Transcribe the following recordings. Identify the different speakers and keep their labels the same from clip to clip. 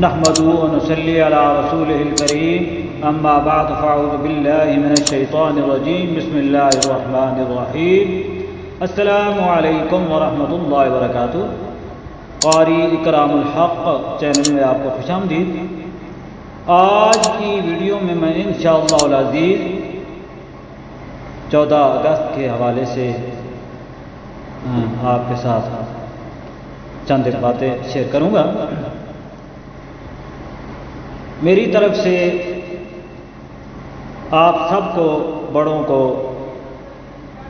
Speaker 1: نحمده ونصلي على رسوله الكريم اما بعد فاعوذ بالله من الشيطان الرجيم بسم الله الرحمن الرحيم السلام علیکم ورحمۃ اللہ وبرکاتہ۔ قاری اکرام الحق چینل میں آپ کو خوش آمدید۔ آج کی ویڈیو میں انشاءاللہ العزیز 14 اگست کے حوالے سے آپ کے ساتھ چند ایک باتیں شیئر کروں گا۔ میری طرف سے آپ سب کو، بڑوں کو،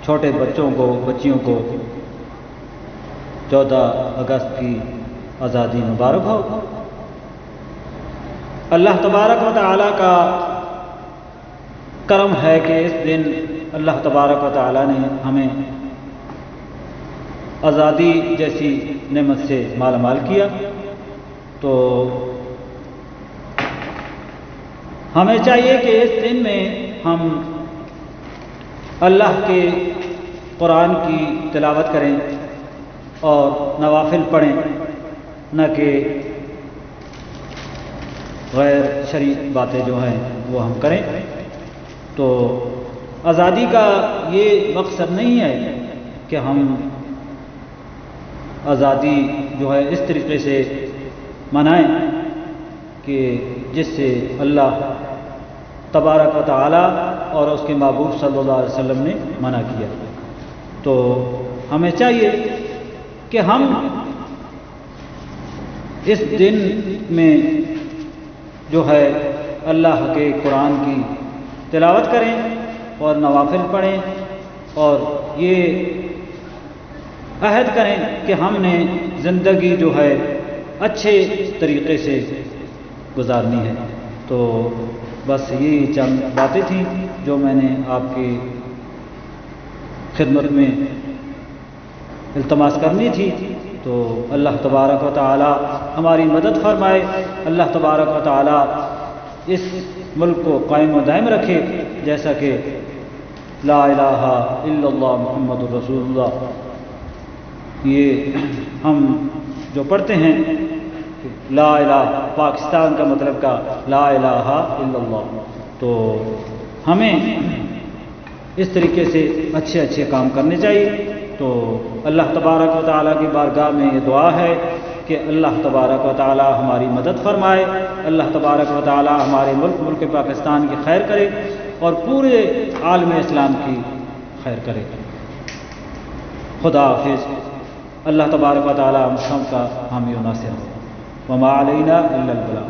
Speaker 1: چھوٹے بچوں کو، بچیوں کو 14 اگست کی آزادی مبارک ہو۔ اللہ تبارک و تعالیٰ کا کرم ہے کہ اس دن اللہ تبارک و تعالیٰ نے ہمیں آزادی جیسی نعمت سے مالا مال کیا، تو ہمیں چاہیے کہ اس دن میں ہم اللہ کے قرآن کی تلاوت کریں اور نوافل پڑھیں، نہ کہ غیر شرعی باتیں جو ہیں وہ ہم کریں۔ تو آزادی کا یہ مقصد نہیں ہے کہ ہم آزادی جو ہے اس طریقے سے منائیں کہ جس سے اللہ تبارک و تعالیٰ اور اس کے محبوب صلی اللہ علیہ وسلم نے منع کیا۔ تو ہمیں چاہیے کہ ہم اس دن میں جو ہے اللہ کے قرآن کی تلاوت کریں اور نوافل پڑھیں، اور یہ عہد کریں کہ ہم نے زندگی جو ہے اچھے طریقے سے گزارنی ہے۔ تو بس یہی چند باتیں تھیں جو میں نے آپ کی خدمت میں التماس کرنی تھی۔ تو اللہ تبارک و تعالی ہماری مدد فرمائے، اللہ تبارک و تعالی اس ملک کو قائم و دائم رکھے، جیسا کہ لا الہ الا اللہ محمد رسول اللہ یہ ہم جو پڑھتے ہیں، لا الہ پاکستان کا مطلب کا لا الہ الا اللہ، تو ہمیں اس طریقے سے اچھے اچھے کام کرنے چاہیے۔ تو اللہ تبارک و تعالیٰ کی بارگاہ میں یہ دعا ہے کہ اللہ تبارک و تعالیٰ ہماری مدد فرمائے، اللہ تبارک و تعالیٰ ہمارے ملک پاکستان کی خیر کرے اور پورے عالم اسلام کی خیر کرے۔ خدا حافظ۔ اللہ تبارک و تعالیٰ ہم سب کا حامی و ناصر ہو۔ وما علینا الا البلاغ۔